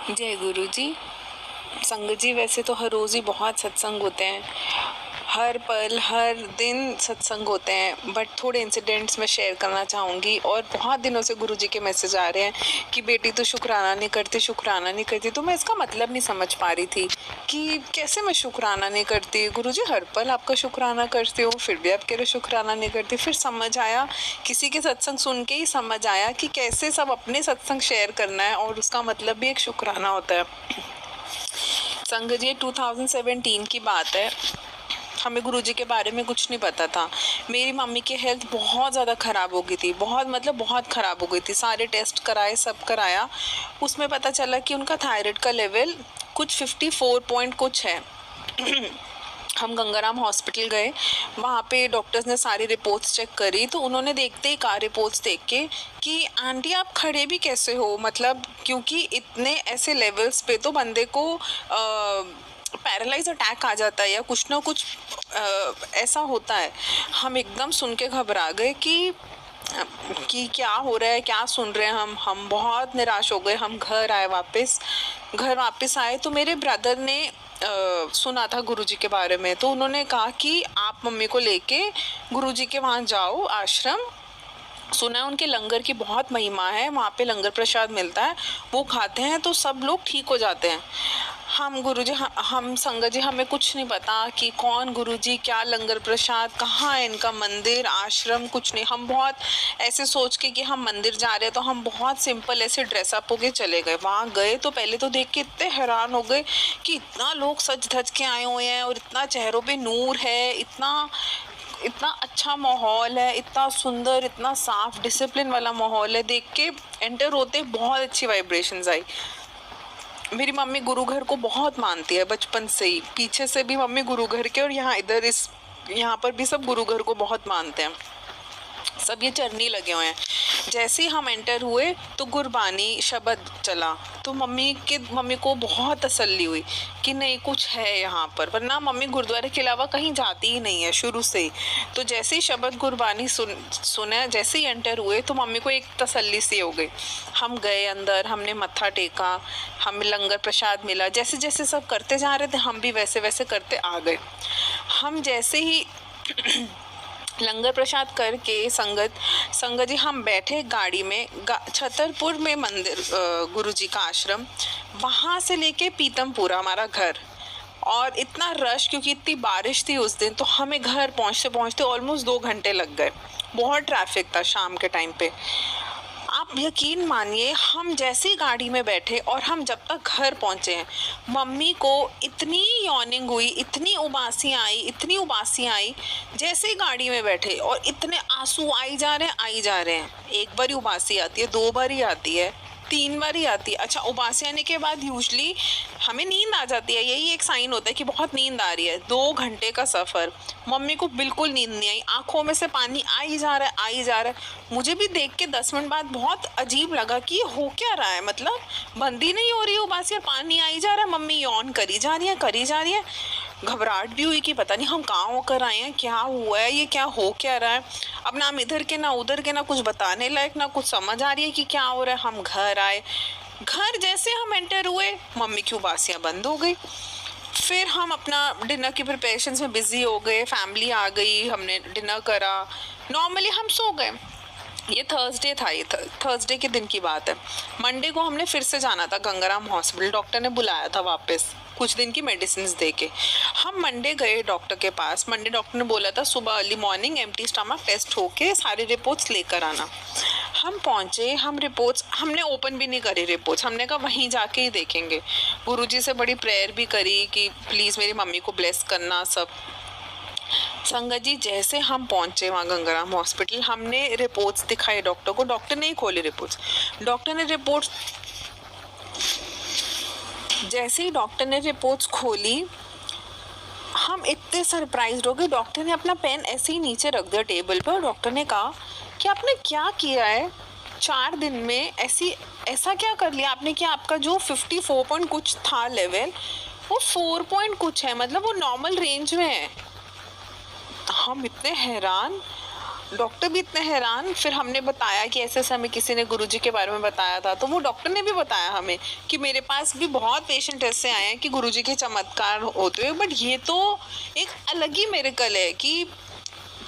जय गुरु जी। संगत जी, वैसे तो हर रोज़ ही बहुत सत्संग होते हैं, हर पल हर दिन सत्संग होते हैं, बट थोड़े इंसिडेंट्स मैं शेयर करना चाहूँगी। और बहुत दिनों से गुरु जी के मैसेज आ रहे हैं कि बेटी तो शुक्राना नहीं करती, शुक्राना नहीं करती। तो मैं इसका मतलब नहीं समझ पा रही थी कि कैसे मैं शुक्राना नहीं करती। गुरु जी, हर पल आपका शुक्राना करती हूँ, फिर भी आप कह रहे शुक्राना नहीं करती। फिर समझ आया, किसी के सत्संग सुन के ही समझ आया कि कैसे सब अपने सत्संग शेयर करना है और उसका मतलब भी एक शुक्राना होता है। संगत जी, 2017 की बात है। हमें गुरुजी के बारे में कुछ नहीं पता था। मेरी मम्मी की हेल्थ बहुत ज़्यादा ख़राब हो गई थी, बहुत ख़राब हो गई थी। सारे टेस्ट कराए, सब कराया, उसमें पता चला कि उनका थायराइड का लेवल कुछ 54 पॉइंट कुछ है। हम गंगाराम हॉस्पिटल गए, वहाँ पे डॉक्टर्स ने सारी रिपोर्ट्स चेक करी, तो उन्होंने देखते ही कहा रिपोर्ट्स देख के कि आंटी आप खड़े भी कैसे हो, मतलब क्योंकि इतने ऐसे लेवल्स पे तो बंदे को पैरालाइज अटैक आ जाता है या कुछ ना कुछ ऐसा होता है। हम एकदम सुन के घबरा गए कि क्या हो रहा है, क्या सुन रहे हैं हम बहुत निराश हो गए। हम घर वापस आए तो मेरे ब्रदर ने सुना था गुरुजी के बारे में, तो उन्होंने कहा कि आप मम्मी को लेके गुरुजी के वहाँ जाओ आश्रम। सुना है उनके लंगर की बहुत महिमा है, वहाँ पे लंगर प्रसाद मिलता है, वो खाते हैं तो सब लोग ठीक हो जाते हैं। हम गुरुजी, हम संगत जी, हमें कुछ नहीं पता कि कौन गुरुजी, क्या लंगर प्रसाद, कहाँ है इनका मंदिर, आश्रम, कुछ नहीं। हम बहुत ऐसे सोच के कि हम मंदिर जा रहे हैं तो हम बहुत सिंपल ऐसे ड्रेसअप होके चले गए। वहाँ गए तो पहले तो देख के इतने हैरान हो गए कि इतना लोग सज धज के आए हुए हैं और इतना चेहरों पे नूर है, इतना इतना अच्छा माहौल है, इतना सुंदर, इतना साफ, डिसिप्लिन वाला माहौल है। देख के एंटर होते बहुत अच्छी वाइब्रेशंस आई। मेरी मम्मी गुरु घर को बहुत मानती है बचपन से ही, पीछे से भी मम्मी गुरु घर के और यहाँ पर भी सब गुरु घर को बहुत मानते हैं। सब ये चरनी लगे हुए हैं। जैसे ही हम एंटर हुए तो गुरबानी शब्द चला, तो मम्मी को बहुत तसल्ली हुई कि नहीं कुछ है यहाँ पर, वरना मम्मी गुरुद्वारे के अलावा कहीं जाती ही नहीं है शुरू से ही। तो जैसे ही शब्द गुरबानी सुना, जैसे ही एंटर हुए तो मम्मी को एक तसल्ली सी हो गई। हम गए अंदर, हमने मत्था टेका, हमें लंगर प्रसाद मिला। जैसे जैसे सब करते जा रहे थे हम भी वैसे वैसे करते आ गए। हम जैसे ही लंगर प्रसाद करके संगत जी हम बैठे गाड़ी में, छतरपुर में मंदिर गुरुजी का आश्रम, वहाँ से लेके पीतमपुरा हमारा घर। और इतना रश, क्योंकि इतनी बारिश थी उस दिन, तो हमें घर पहुँचते पहुँचते ऑलमोस्ट 2 घंटे लग गए। बहुत ट्रैफिक था शाम के टाइम पे। आप यकीन मानिए, हम जैसी गाड़ी में बैठे और हम जब तक घर पहुंचे हैं, मम्मी को इतनी यॉर्निंग हुई, इतनी उबासी आई जैसे ही गाड़ी में बैठे, और इतने आंसू आई जा रहे हैं। एक बार ही उबासी आती है, 2 बार ही आती है, 3 बार ही आती है। अच्छा, उबासी आने के बाद यूजली हमें नींद आ जाती है, यही एक साइन होता है कि बहुत नींद आ रही है। 2 घंटे का सफ़र, मम्मी को बिल्कुल नींद नहीं आई, आंखों में से पानी आ ही जा रहा है। मुझे भी देख के 10 मिनट बाद बहुत अजीब लगा कि हो क्या रहा है, मतलब बंदी नहीं हो रही है उबासी और पानी आ ही जा रहा है, मम्मी यौन करी जा रही है। घबराहट भी हुई कि पता नहीं हम कहाँ होकर आए हैं, क्या हुआ है, ये क्या हो क्या रहा है। अब ना हम इधर के ना उधर के, ना कुछ बताने लायक, ना कुछ समझ आ रही है कि क्या हो रहा है। हम घर आए, घर जैसे हम एंटर हुए मम्मी की उबासियाँ बंद हो गई। फिर हम अपना डिनर की प्रिपरेशंस में बिजी हो गए, फैमिली आ गई, हमने डिनर करा, नॉर्मली हम सो गए। ये थर्सडे था, ये थर्सडे के दिन की बात है। मंडे को हमने फिर से जाना था गंगाराम हॉस्पिटल, डॉक्टर ने बुलाया था वापस कुछ दिन की मेडिसिन दे के। हम मंडे गए डॉक्टर के पास। मंडे डॉक्टर ने बोला था सुबह early morning empty stomach test होके सारी रिपोर्ट्स लेकर आना। हम पहुंचे, हम रिपोर्ट्स हमने ओपन भी नहीं करी रिपोर्ट्स, हमने कहा वहीं जाके ही देखेंगे। गुरुजी से बड़ी प्रेयर भी करी कि प्लीज़ मेरी मम्मी को ब्लेस करना सब। संगत जी, जैसे हम पहुंचे वहाँ गंगाराम हॉस्पिटल, हमने रिपोर्ट्स दिखाई डॉक्टर को, डॉक्टर ने ही खोली रिपोर्ट्स। डॉक्टर ने रिपोर्ट्स जैसे ही डॉक्टर ने रिपोर्ट्स खोली, हम इतने सरप्राइज हो गए। डॉक्टर ने अपना पेन ऐसे ही नीचे रख दिया टेबल पर और डॉक्टर ने कहा कि आपने क्या किया है, 4 दिन में ऐसा क्या कर लिया आपने कि आपका जो 54 पॉइंट कुछ था लेवल, वो 4 पॉइंट कुछ है, मतलब वो नॉर्मल रेंज में है। हम इतने हैरान। डॉक्टर भी इतने हैरान। फिर हमने बताया कि ऐसे ऐसे हमें किसी ने गुरुजी के बारे में बताया था, तो वो डॉक्टर ने भी बताया हमें कि मेरे पास भी बहुत पेशेंट ऐसे आए हैं कि गुरुजी के चमत्कार होते हुए, बट ये तो एक अलग ही मेरेकल है कि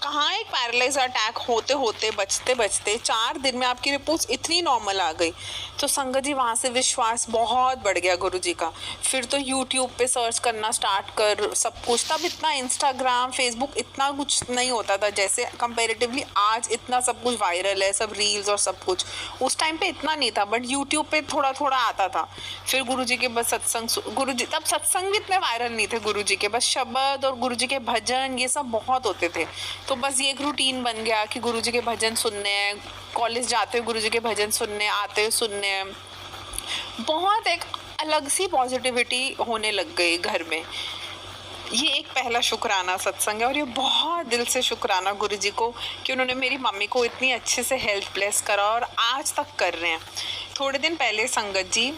कहाँ एक पैरालाइज अटैक होते होते बचते बचते 4 दिन में आपकी रिपोर्ट्स इतनी नॉर्मल आ गई। तो संगत जी वहाँ से विश्वास बहुत बढ़ गया गुरुजी का। फिर तो यूट्यूब पे सर्च करना स्टार्ट कर सब कुछ। तब इतना इंस्टाग्राम फेसबुक इतना कुछ नहीं होता था, जैसे कंपेरेटिवली आज इतना सब कुछ वायरल है, सब रील्स और सब कुछ। उस टाइम पे इतना नहीं था, बट यूट्यूब पे थोड़ा थोड़ा आता था। फिर गुरुजी के बस सत्संग, गुरुजी तब सत्संग भी इतने वायरल नहीं थे गुरुजी के, बस शब्द और गुरुजी के भजन ये सब बहुत होते थे। तो बस ये एक रूटीन बन गया कि गुरुजी के भजन सुनने हैं, कॉलेज जाते हुए गुरुजी के भजन सुनने, आते हुए सुनने हैं। बहुत एक अलग सी पॉजिटिविटी होने लग गई घर में। ये एक पहला शुक्राना सत्संग है, और ये बहुत दिल से शुक्राना गुरुजी को कि उन्होंने मेरी मम्मी को इतनी अच्छे से हेल्थ ब्लेस करा और आज तक कर रहे हैं। थोड़े दिन पहले संगत जी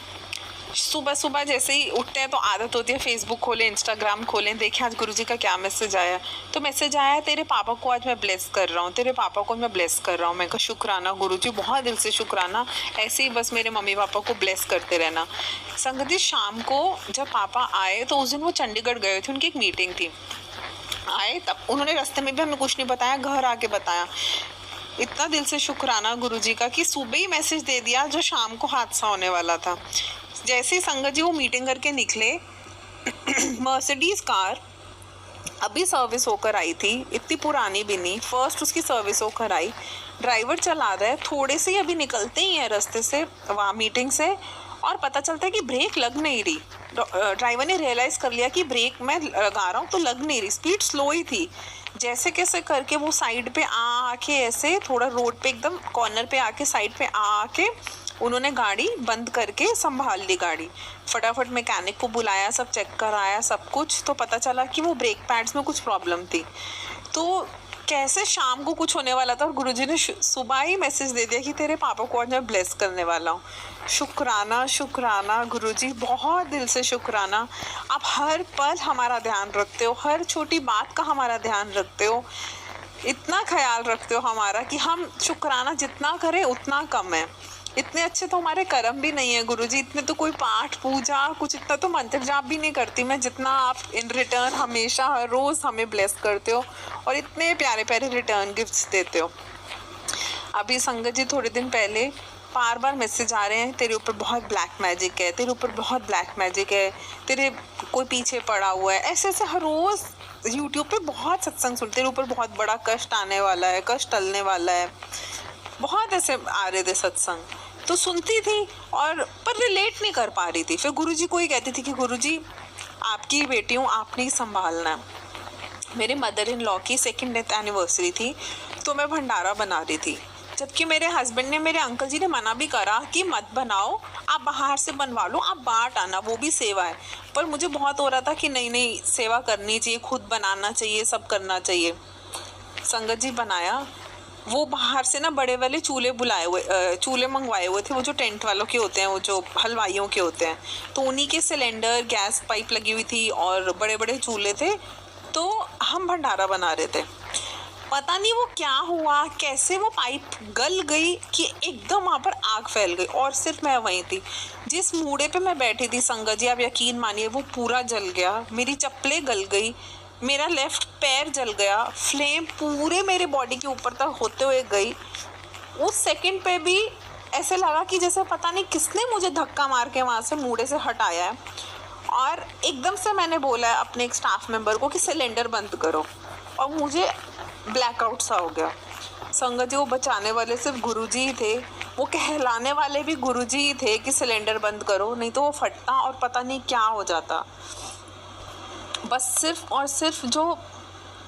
सुबह सुबह जैसे ही उठते हैं तो आदत होती है फेसबुक खोलें, इंस्टाग्राम खोलें, देखें आज गुरुजी का क्या मैसेज आया। तो मैसेज आया है, तेरे पापा को आज मैं ब्लेस कर रहा हूँ, तेरे पापा को मैं ब्लेस कर रहा हूँ। मैं कहा शुक्राना गुरुजी, बहुत दिल से शुक्राना, ऐसे ही बस मेरे मम्मी पापा को ब्लेस करते रहना। संगत जी शाम को जब पापा आए तो उस दिन वो चंडीगढ़ गए थे, उनकी एक मीटिंग थी। आए तब उन्होंने रास्ते में भी हमें कुछ नहीं बताया, घर आके बताया। इतना दिल से शुक्राना गुरुजी का कि सुबह ही मैसेज दे दिया जो शाम को हादसा होने वाला था। जैसे ही संगत जी वो मीटिंग करके निकले, मर्सिडीज कार अभी सर्विस होकर आई थी, इतनी पुरानी भी नहीं, फर्स्ट उसकी सर्विस होकर आई। ड्राइवर चला रहा है, थोड़े से अभी निकलते ही है रास्ते से वहाँ मीटिंग से, और पता चलता है कि ब्रेक लग नहीं रही। ड्राइवर ने रियलाइज़ कर लिया कि ब्रेक मैं लगा रहा हूँ तो लग नहीं रही, स्पीड स्लो ही थी। जैसे कैसे करके वो साइड पे आके ऐसे थोड़ा रोड पे एकदम कॉर्नर पे आके साइड पे आके उन्होंने गाड़ी बंद करके संभाल ली गाड़ी। फटाफट मैकेनिक को बुलाया, सब चेक कराया सब कुछ, तो पता चला कि वो ब्रेक पैड्स में कुछ प्रॉब्लम थी। तो कैसे शाम को कुछ होने वाला था और गुरुजी ने सुबह ही मैसेज दे दिया कि तेरे पापा को आज मैं ब्लेस करने वाला हूँ। शुक्राना शुक्राना गुरुजी, बहुत दिल से शुक्राना। आप हर पल हमारा ध्यान रखते हो, हर छोटी बात का हमारा ध्यान रखते हो, इतना ख्याल रखते हो हमारा कि हम शुक्राना जितना करें उतना कम है। इतने अच्छे तो हमारे कर्म भी नहीं है गुरुजी, इतने तो कोई पाठ पूजा कुछ इतना तो मंत्र जाप भी नहीं करती मैं जितना आप इन रिटर्न हमेशा हर रोज़ हमें ब्लेस करते हो और इतने प्यारे प्यारे रिटर्न गिफ्ट्स देते हो। अभी संगत जी थोड़े दिन पहले बार बार मैसेज आ रहे हैं, तेरे ऊपर बहुत ब्लैक मैजिक है, तेरे ऊपर बहुत ब्लैक मैजिक है, तेरे कोई पीछे पड़ा हुआ है, ऐसे ऐसे हर रोज़ यूट्यूब पे बहुत सत्संग सुनते, तेरे ऊपर बहुत बड़ा कष्ट आने वाला है, कष्ट टलने वाला है, बहुत ऐसे आ रहे थे सत्संग। तो सुनती थी और पर रिलेट नहीं कर पा रही थी। फिर गुरुजी को ही कहती थी कि गुरुजी आपकी बेटी हूँ, आपने ही संभालना है। मेरे मदर इन लॉ की 2nd डेथ एनिवर्सरी थी, तो मैं भंडारा बना रही थी, जबकि मेरे हस्बैंड ने, मेरे अंकल जी ने मना भी करा कि मत बनाओ, आप बाहर से बनवा लो, आप बांट आना, वो भी सेवा है। पर मुझे बहुत हो रहा था कि नहीं नहीं, सेवा करनी चाहिए, खुद बनाना चाहिए, सब करना चाहिए। संगत जी बनाया, वो बाहर से ना बड़े वाले चूल्हे बुलाए हुए, चूल्हे मंगवाए हुए थे, वो जो टेंट वालों के होते हैं, वो जो हलवाइयों के होते हैं, तो उन्हीं के सिलेंडर गैस पाइप लगी हुई थी और बड़े बड़े चूल्हे थे। तो हम भंडारा बना रहे थे, पता नहीं वो क्या हुआ, कैसे वो पाइप गल गई कि एकदम वहाँ पर आग फैल गई और सिर्फ मैं वहीं थी। जिस मूड़े पे मैं बैठी थी संगत जी, आप यकीन मानिए वो पूरा जल गया, मेरी चप्पलें गल गई, मेरा लेफ्ट पैर जल गया, फ्लेम पूरे मेरे बॉडी के ऊपर तक होते हुए गई। उस सेकंड पे भी ऐसे लगा कि जैसे पता नहीं किसने मुझे धक्का मार के वहाँ से मूड़े से हटाया है, और एकदम से मैंने बोला अपने एक स्टाफ मेंबर को कि सिलेंडर बंद करो, और मुझे ब्लैकआउट सा हो गया। संगत जी वो बचाने वाले सिर्फ गुरुजी ही थे, वो कहलाने वाले भी गुरुजी ही थे कि सिलेंडर बंद करो, नहीं तो वो फटता और पता नहीं क्या हो जाता। बस सिर्फ और सिर्फ जो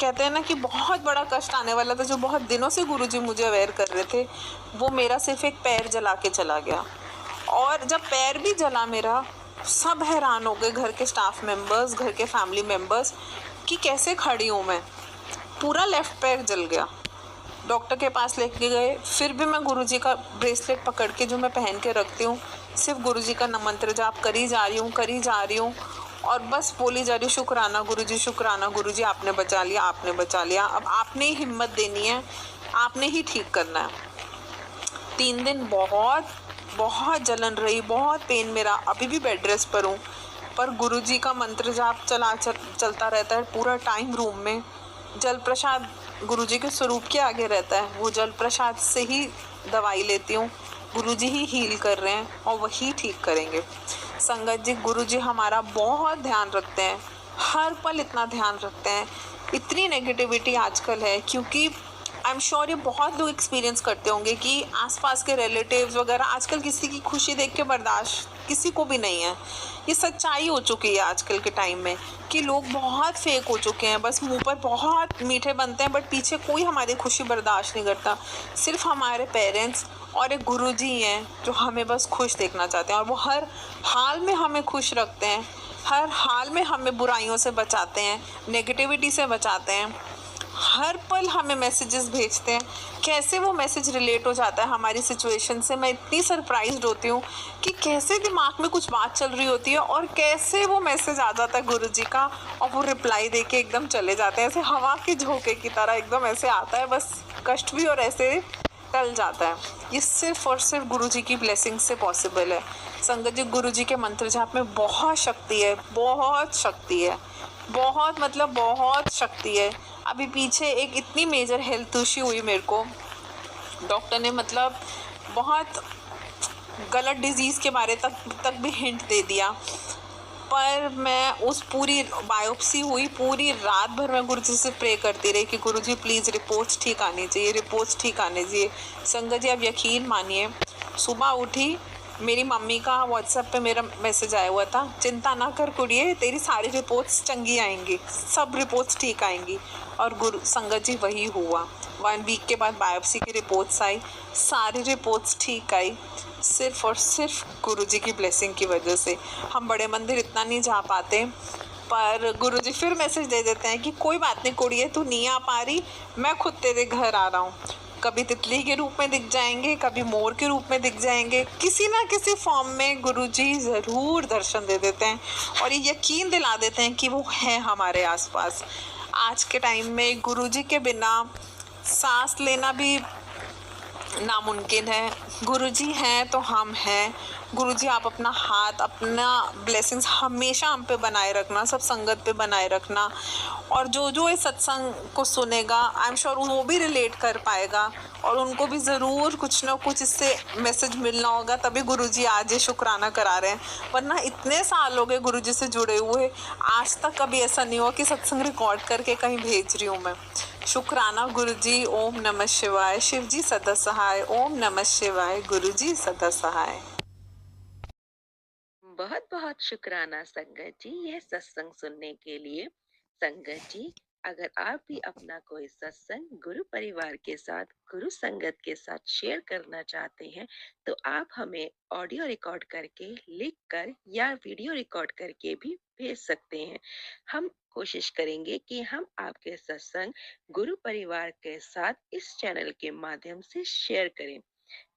कहते हैं ना कि बहुत बड़ा कष्ट आने वाला था, जो बहुत दिनों से गुरुजी मुझे अवेयर कर रहे थे, वो मेरा सिर्फ एक पैर जला के चला गया। और जब पैर भी जला मेरा, सब हैरान हो गए, घर के स्टाफ मेंबर्स, घर के फैमिली मेंबर्स, कि कैसे खड़ी हूँ मैं, पूरा लेफ्ट पैर जल गया। डॉक्टर के पास लेके गए, फिर भी मैं गुरुजी का ब्रेसलेट पकड़ के जो मैं पहन के रखती हूँ, सिर्फ गुरुजी का मंत्र जाप करी जा रही हूँ और बस बोली जा रही हूँ, शुक्राना गुरुजी, शुक्राना गुरुजी, आपने बचा लिया, आपने बचा लिया। अब आपने ही हिम्मत देनी है आपने ही ठीक करना है। 3 दिन बहुत बहुत जलन रही, बहुत पेन मेरा, अभी भी बेड रेस्ट पर हूँ। पर गुरुजी का मंत्र जाप चलता रहता है पूरा टाइम रूम में। जल प्रसाद गुरुजी के स्वरूप के आगे रहता है, वो जल प्रसाद से ही दवाई लेती हूँ। गुरुजी ही हील कर रहे हैं और वही ठीक करेंगे। संगत जी, गुरुजी हमारा बहुत ध्यान रखते हैं, हर पल इतना ध्यान रखते हैं। इतनी नेगेटिविटी आजकल है, क्योंकि आई एम श्योर ये बहुत लोग एक्सपीरियंस करते होंगे कि आसपास के रिलेटिव्स वगैरह आजकल किसी की खुशी देख के बर्दाश्त किसी को भी नहीं है। ये सच्चाई हो चुकी है आजकल के टाइम में कि लोग बहुत फेक हो चुके हैं, बस मुंह पर बहुत मीठे बनते हैं बट पीछे कोई हमारी खुशी बर्दाश्त नहीं करता। सिर्फ हमारे पेरेंट्स और एक गुरुजी हैं जो हमें बस खुश देखना चाहते हैं, और वो हर हाल में हमें खुश रखते हैं, हर हाल में हमें बुराइयों से बचाते हैं, नेगेटिविटी से बचाते हैं, हर पल हमें मैसेजेस भेजते हैं। कैसे वो मैसेज रिलेट हो जाता है हमारी सिचुएशन से, मैं इतनी सरप्राइज्ड होती हूँ कि कैसे दिमाग में कुछ बात चल रही होती है और कैसे वो मैसेज आ जाता है गुरुजी का, और वो रिप्लाई देके एकदम चले जाते हैं, ऐसे हवा के झोंके की तरह एकदम ऐसे आता है, बस कष्ट भी और ऐसे टल जाता है। ये सिर्फ और सिर्फ गुरुजी की ब्लेसिंग से पॉसिबल है। संगत जी, गुरुजी के मंत्र जाप में बहुत शक्ति है, बहुत शक्ति है, बहुत मतलब बहुत शक्ति है। अभी पीछे एक इतनी मेजर हेल्थ इश्यू हुई मेरे को, डॉक्टर ने मतलब बहुत गलत डिजीज़ के बारे तक भी हिंट दे दिया, पर मैं उस पूरी बायोप्सी हुई, पूरी रात भर मैं गुरुजी से प्रे करती रही कि गुरुजी प्लीज़ रिपोर्ट्स ठीक आनी चाहिए, रिपोर्ट्स ठीक आने चाहिए। संगत जी, आप यकीन मानिए, सुबह उठी, मेरी मम्मी का व्हाट्सएप पे मेरा मैसेज आया हुआ था, चिंता ना कर कुड़िए, तेरी सारी रिपोर्ट्स चंगी आएंगी, सब रिपोर्ट्स ठीक आएंगी। और गुरु संगत जी वही हुआ। 1 वीक के बाद बायोप्सी की रिपोर्ट्स आई, सारी रिपोर्ट्स ठीक आई, सिर्फ और सिर्फ गुरुजी की ब्लेसिंग की वजह से। हम बड़े मंदिर इतना नहीं जा पाते, पर गुरुजी फिर मैसेज दे देते हैं कि कोई बात नहीं कुड़िए, तू नहीं आ पा रही, मैं खुद तेरे घर आ रहा हूँ। कभी तितली के रूप में दिख जाएंगे, कभी मोर के रूप में दिख जाएंगे, किसी ना किसी फॉर्म में गुरुजी ज़रूर दर्शन दे देते हैं और ये यकीन दिला देते हैं कि वो है हमारे आसपास। आज के टाइम में गुरुजी के बिना सांस लेना भी नामुमकिन है। गुरुजी हैं तो हम हैं। गुरुजी, आप अपना हाथ, अपना ब्लेसिंग्स हमेशा हम पे बनाए रखना, सब संगत पे बनाए रखना, और जो जो इस सत्संग को सुनेगा आई एम श्योर वो भी रिलेट कर पाएगा और उनको भी ज़रूर कुछ ना कुछ इससे मैसेज मिलना होगा, तभी गुरुजी आज ये शुक्राना करा रहे हैं। वरना इतने साल हो गए गुरुजी से जुड़े हुए, आज तक कभी ऐसा नहीं हुआ कि सत्संग रिकॉर्ड करके कहीं भेज रही हूँ मैं। शुक्राना गुरुजी। ओम नमः शिवाय। शिवजी सदा सहाय। ओम नमः शिवाय। गुरुजी सदा सहाय। बहुत बहुत शुक्राना संगत जी यह सत्संग सुनने के लिए। संगत जी, अगर आप भी अपना कोई सत्संग गुरु परिवार के साथ, गुरु संगत के साथ शेयर करना चाहते हैं तो आप हमें ऑडियो रिकॉर्ड करके, लिख कर या वीडियो रिकॉर्ड करके भी भेज सकते हैं। हम कोशिश करेंगे कि हम आपके सत्संग गुरु परिवार के साथ इस चैनल के माध्यम से शेयर करें।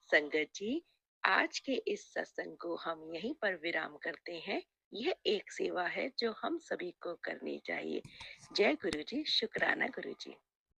संगत जी, आज के इस सत्संग को हम यहीं पर विराम करते हैं। यह एक सेवा है जो हम सभी को करनी चाहिए। जय गुरु जी। शुक्राना गुरु जी।